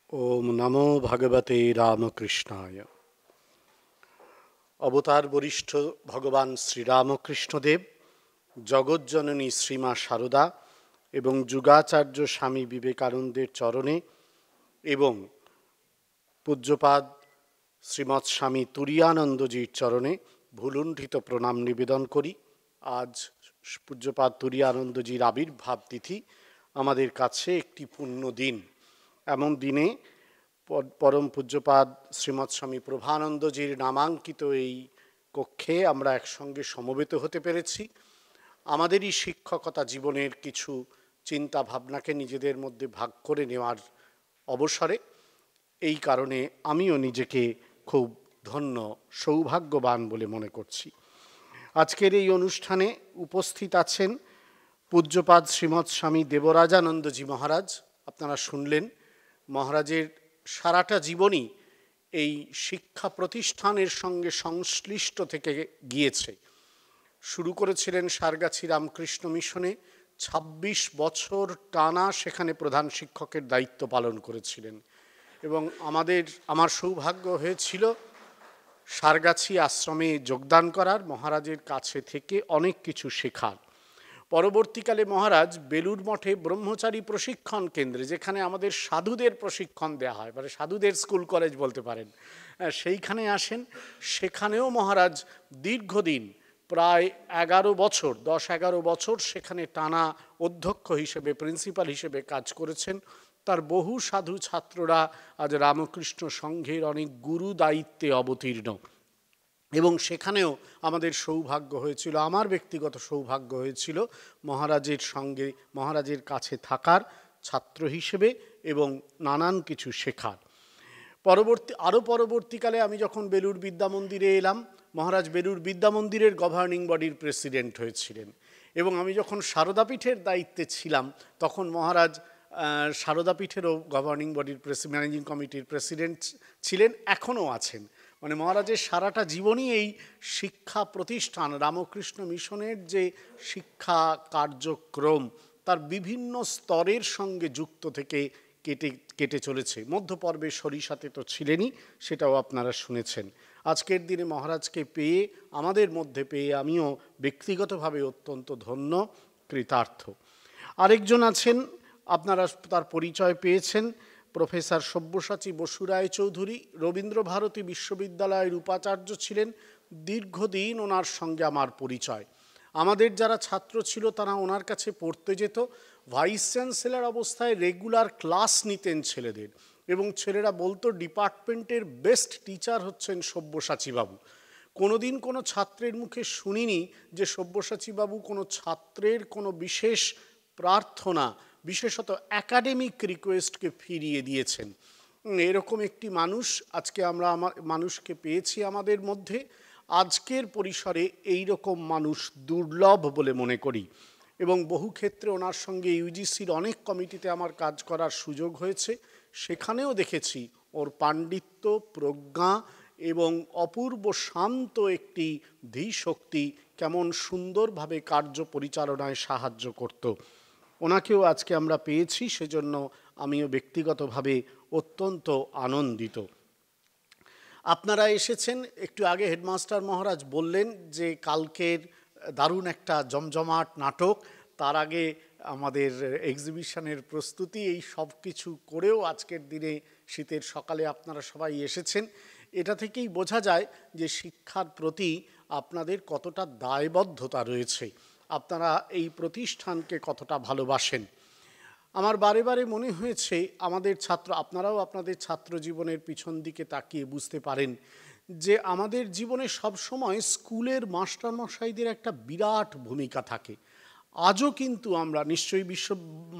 ওম নমো ভগবতে রামকৃষ্ণায়। অবতার বরিষ্ঠ ভগবান শ্রীরামকৃষ্ণদেব, জগজ্জননী শ্রীমা সারদা এবং যুগাচার্য স্বামী বিবেকানন্দের চরণে এবং পূজ্যপাদ শ্রীমৎ স্বামী তুরীয়ানন্দজির চরণে ভুলুণ্ঠিত প্রণাম নিবেদন করি। আজ পূজ্যপাদ তুরীয়ানন্দজির আবির্ভাব তিথি, আমাদের কাছে একটি পুণ্য দিন। এমন দিনে পরম পূজ্যপাদ শ্রীমৎ স্বামী প্রভানন্দজির নামাঙ্কিত এই কক্ষে আমরা একসঙ্গে সমবেত হতে পেরেছি। আমাদেরই শিক্ষকতা জীবনের কিছু চিন্তা ভাবনাকে নিজেদের মধ্যে ভাগ করে নেওয়ার অবসরে এই কারণে আমিও নিজেকে খুব ধন্য, সৌভাগ্যবান বলে মনে করছি। আজকের এই অনুষ্ঠানে উপস্থিত আছেন পূজ্যপাদ শ্রীমৎ স্বামী দেবরাজানন্দজি মহারাজ। আপনারা শুনলেন, মহারাজের সারাটা জীবনই এই শিক্ষা প্রতিষ্ঠানের সঙ্গে সংশ্লিষ্ট থেকে গিয়েছে। শুরু করেছিলেন সারগাছি রামকৃষ্ণ মিশনে, ২৬ বছর টানা সেখানে প্রধান শিক্ষকের দায়িত্ব পালন করেছিলেন এবং আমার সৌভাগ্য হয়েছিল সারগাছি আশ্রমে যোগদান করার, মহারাজের কাছে থেকে অনেক কিছু শেখার। পরবর্তীকালে মহারাজ বেলুর মঠে ব্রহ্মচারী প্রশিক্ষণ কেন্দ্রে, যেখানে আমাদের সাধুদের প্রশিক্ষণ দেওয়া হয়, মানে সাধুদের স্কুল কলেজ বলতে পারেন, সেইখানে আসেন। সেখানেও মহারাজ দীর্ঘদিন, প্রায় 10-11 বছর সেখানে টানা অধ্যক্ষ হিসেবে, প্রিন্সিপাল হিসেবে কাজ করেছেন। তার বহু সাধু ছাত্ররা আজ রামকৃষ্ণ সংঘের অনেক গুরু দায়িত্বে অবতীর্ণ এবং সেখানেও আমাদের সৌভাগ্য হয়েছিল, আমার ব্যক্তিগত সৌভাগ্য হয়েছিল মহারাজের সঙ্গে, মহারাজের কাছে থাকার ছাত্র হিসেবে এবং নানান কিছু শেখার। পরবর্তীকালে আমি যখন বেলুর বিদ্যা মন্দিরে এলাম, মহারাজ বেলুর বিদ্যা মন্দিরের গভর্নিং বডির প্রেসিডেন্ট হয়েছিলেন এবং আমি যখন সারদাপীঠের দায়িত্বে ছিলাম তখন মহারাজ সারদাপীঠেরও গভর্নিং বডির ম্যানেজিং কমিটির প্রেসিডেন্ট ছিলেন, এখনও আছেন। মানে মহারাজের সারাটা জীবনই এই শিক্ষা প্রতিষ্ঠান, রামকৃষ্ণ মিশনের যে শিক্ষা কার্যক্রম, তার বিভিন্ন স্তরের সঙ্গে যুক্ত থেকে কেটে চলেছে। মধ্যপর্বে সরিষাতে তো ছিলেনই, সেটাও আপনারা শুনেছেন। আজকের দিনে মহারাজকে পেয়ে, আমাদের মধ্যে পেয়ে আমিও ব্যক্তিগতভাবে অত্যন্ত ধন্য, কৃতার্থ। আরেকজন আছেন, আপনারা তার পরিচয় পেয়েছেন, প্রফেসর সব্যসাচী বসু রায়চৌধুরী। রবীন্দ্রভারতী বিশ্ববিদ্যালয়ের উপাচার্য ছিলেন, দীর্ঘদিন ওনার সঙ্গে আমার পরিচয়। আমাদের যারা ছাত্র ছিল তারা ওনার কাছে পড়তে যেত, ভাইস চ্যান্সেলর অবস্থায় রেগুলার ক্লাস নিতেন ছেলেদের এবং ছেলেরা বলতো ডিপার্টমেন্টের বেস্ট টিচার হচ্ছেন সব্যসাচীবাবু। কোনোদিন কোনো ছাত্রের মুখে শুনিনি যে সব্যসাচীবাবু কোনো ছাত্রের কোনো বিশেষ প্রার্থনা, বিশেষত একাডেমিক রিকোয়েস্টকে ফিরিয়ে দিয়েছেন। এরকম একটি মানুষ আজকে আমরা মানুষকে পেয়েছি আমাদের মধ্যে। আজকের পরিসরে এই রকম মানুষ দুর্লভ বলে মনে করি এবং বহু ক্ষেত্রে ওনার সঙ্গে ইউজিসির অনেক কমিটিতে আমার কাজ করার সুযোগ হয়েছে। সেখানেও দেখেছি ওর পাণ্ডিত্য, প্রজ্ঞা এবং অপূর্ব শান্ত একটি ধীশক্তি কেমন সুন্দরভাবে কার্য পরিচালনায় সাহায্য করত। ওনাকেও আজকে আমরা পেয়েছি, সেজন্য আমিও ব্যক্তিগতভাবে অত্যন্ত আনন্দিত। আপনারা এসেছেন, একটু আগে হেডমাস্টার মহারাজ বললেন যে কালকের দারুণ একটা জমজমাট নাটক, তার আগে আমাদের এক্সিবিশনের প্রস্তুতি, এই সব কিছু করেও আজকের দিনে শীতের সকালে আপনারা সবাই এসেছেন। এটা থেকেই বোঝা যায় যে শিক্ষার প্রতি আপনাদের কতটা দায়বদ্ধতা রয়েছে, আপনারা এই প্রতিষ্ঠানকে কতটা ভালোবাসেন। আমার বারে বারে মনে হয়েছে আমাদের আপনারাও আপনাদের ছাত্র জীবনের পিছন দিকে তাকিয়ে বুঝতে পারেন যে আমাদের জীবনে সবসময় স্কুলের মাস্টারমশাইদের একটা বিরাট ভূমিকা থাকে। আজও কিন্তু আমরা নিশ্চয়ই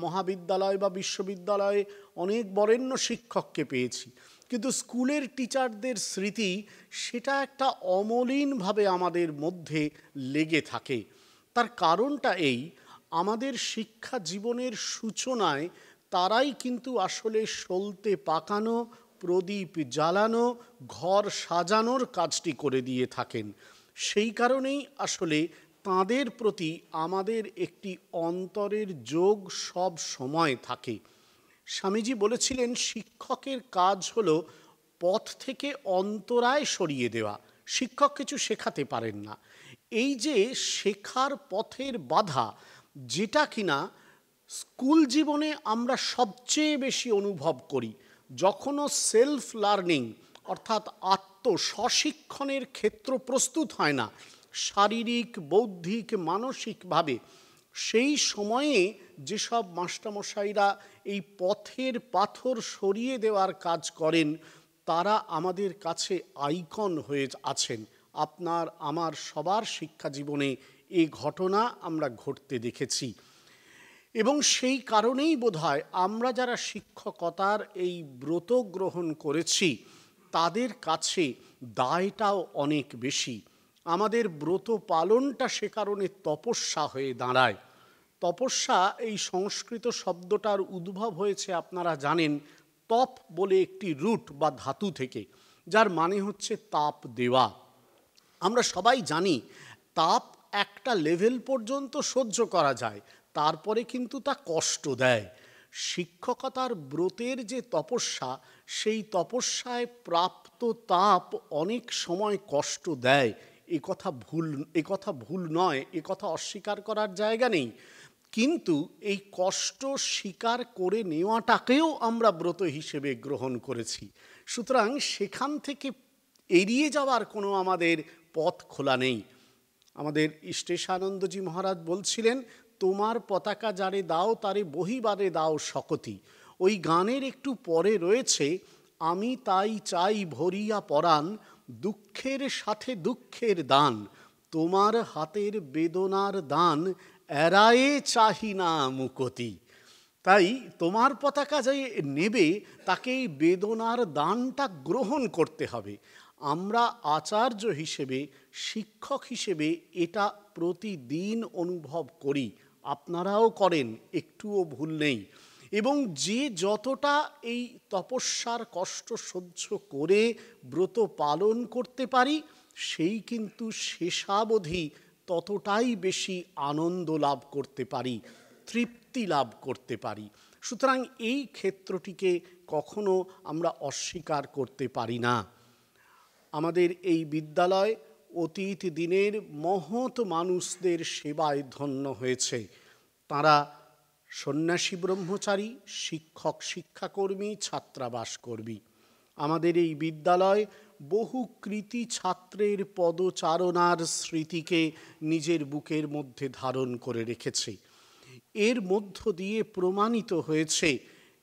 মহাবিদ্যালয় বা বিশ্ববিদ্যালয়ে অনেক বরেণ্য শিক্ষককে পেয়েছি, কিন্তু স্কুলের টিচারদের স্মৃতি সেটা একটা অমলিনভাবে আমাদের মধ্যে লেগে থাকে। তার কারণটা এই, আমাদের শিক্ষা জীবনের সূচনায় তারাই কিন্তু আসলে সলতে পাকানো, প্রদীপ জ্বালানো, ঘর সাজানোর কাজটি করে দিয়ে থাকেন। সেই কারণেই আসলে তাঁদের প্রতি আমাদের একটি অন্তরের যোগ সব সময় থাকে। স্বামীজি বলেছিলেন শিক্ষকের কাজ হলো পথ থেকে অন্তরায় সরিয়ে দেওয়া। শিক্ষক কিছু শেখাতে পারেন না। এই যে শেখার পথের বাধা, যেটা কিনা স্কুল জীবনে আমরা সবচেয়ে বেশি অনুভব করি, যখনও সেলফ লার্নিং অর্থাৎ স্বশিক্ষণের ক্ষেত্র প্রস্তুত হয় না শারীরিক, বৌদ্ধিক, মানসিকভাবে, সেই সময়ে যেসব মাস্টারমশাইরা এই পথের পাথর সরিয়ে দেওয়ার কাজ করেন, তারা আমাদের কাছে আইকন হয়ে আছেন। আপনার আমার সবার শিক্ষা জীবনে এই ঘটনা আমরা ঘটতে দেখেছি। এবং সেই কারণেই বোধহয় আমরা যারা শিক্ষকতার এই ব্রত গ্রহণ করেছি, তাদের কাছে দায়টাও অনেক বেশি। আমাদের ব্রত পালনটা সে কারণে তপস্যা হয়ে দাঁড়ায়। তপস্যা এই সংস্কৃত শব্দটার উদ্ভব হয়েছে আপনারা জানেন তপ বলে একটি রুট বা ধাতু থেকে, যার মানে হচ্ছে তাপ দেওয়া। আমরা সবাই জানি তাপ একটা লেভেল পর্যন্ত সহ্য করা যায়, তারপরে কিন্তু তা কষ্ট দেয়। শিক্ষকতার ব্রতের যে তপস্যা, সেই তপস্যায় প্রাপ্ত তাপ অনেক সময় কষ্ট দেয়। এ কথা ভুল নয়, এ কথা অস্বীকার করার জায়গা নেই। কিন্তু এই কষ্ট স্বীকার করে নেওয়াটাকেও আমরা ব্রত হিসেবে গ্রহণ করেছি। সুতরাং সেখান থেকে এড়িয়ে যাওয়ার কোনো আমাদের পথ খোলা নেই। আমাদের ইষ্টেশানন্দজি মহারাজ বলছিলেন, তোমার পতাকা যারে দাও তারে বহিবারে দাও শকতি। ওই গানের একটু পরে রয়েছে, আমি তাই চাই ভরিয়া পরাণ, দুঃখের সাথে দুঃখের দান, তোমার হাতের বেদনার দান, এড়ায়ে চাহি না মুকতি। তাই তোমার পতাকা যে নেবে, তাকে এই বেদনার দানটা গ্রহণ করতে হবে। আমরা আচার্য হিসেবে, শিক্ষক হিসেবে এটা প্রতিদিন অনুভব করি, আপনারাও করেন, একটুও ভুল নেই। এবং যে যতটা এই তপস্যার কষ্ট সহ্য করে ব্রত পালন করতে পারি, সেই কিন্তু শেষাবধি ততটাই বেশি আনন্দ লাভ করতে পারি, তৃপ্তি লাভ করতে পারি। সুতরাং এই ক্ষেত্রটিকে কখনো আমরা অস্বীকার করতে পারি না। আমাদের এই বিদ্যালয় অতীত দিনের মহৎ মানুষদের সেবায় ধন্য হয়েছে। তারা সন্ন্যাসী ব্রহ্মচারী, শিক্ষক শিক্ষাকর্মী, ছাত্রাবাস কর্মী। আমাদের এই বিদ্যালয় বহু কৃতি ছাত্রের পদচারণার স্মৃতিকে নিজের বুকের মধ্যে ধারণ করে রেখেছে। এর মধ্য দিয়ে প্রমাণিত হয়েছে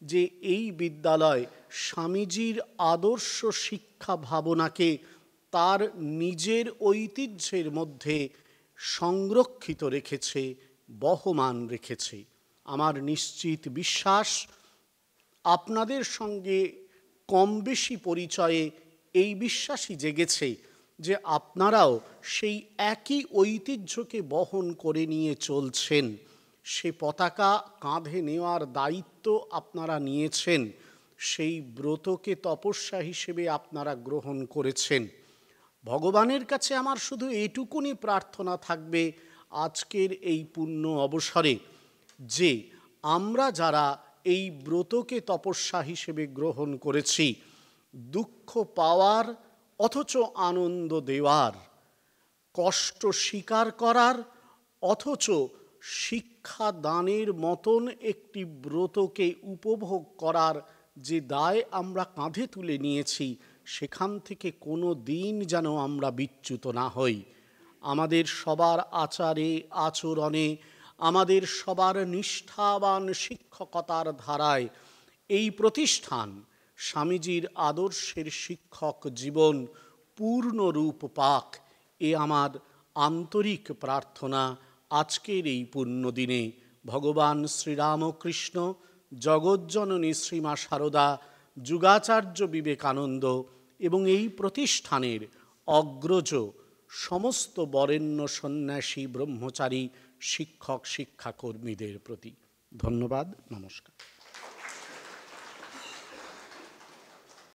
যে এই বিদ্যালয় স্বামীজির আদর্শ শিক্ষা ভাবনাকে তার নিজের ঐতিহ্যের মধ্যে সংরক্ষিত রেখেছে, বহমান রেখেছে। আমার নিশ্চিত বিশ্বাস, আপনাদের সঙ্গে কম বেশি পরিচয়ে এই বিশ্বাসই জেগেছে যে আপনারাও সেই একই ঐতিহ্যকে বহন করে নিয়ে চলছেন। সে পতাকা কাঁধে নেওয়ার দায়িত্ব আপনারা নিয়েছেন, সেই ব্রতকে তপস্যা হিসেবে আপনারা গ্রহণ করেছেন। ভগবানের কাছে আমার শুধু এটুকুনি প্রার্থনা থাকবে আজকের এই পুণ্য অবসরে, যে আমরা যারা এই ব্রতকে তপস্যা হিসেবে গ্রহণ করেছি, দুঃখ পাওয়ার অথচ আনন্দ দেওয়ার, কষ্ট স্বীকার করার অথচ শিক্ষা দানের মতন একটি ব্রতকে উপভোগ করার যে দায় আমরা কাঁধে তুলে নিয়েছি, সেখান থেকে কোনো দিন যেন আমরা বিচ্যুত না হই। আমাদের সবার আচারে আচরণে, আমাদের সবার নিষ্ঠাবান শিক্ষকতার ধারায় এই প্রতিষ্ঠান স্বামীজির আদর্শের শিক্ষক জীবন পূর্ণ রূপ পাক, এ আমার আন্তরিক প্রার্থনা। আজকের এই পুণ্যদিনে ভগবান শ্রীরামকৃষ্ণ, জগজ্জননী শ্রীমা সারদা, যুগাচার্য বিবেকানন্দ এবং এই প্রতিষ্ঠানের অগ্রজ সমস্ত বরেণ্য সন্ন্যাসী, ব্রহ্মচারী, শিক্ষক শিক্ষাকর্মীদের প্রতি ধন্যবাদ, নমস্কার।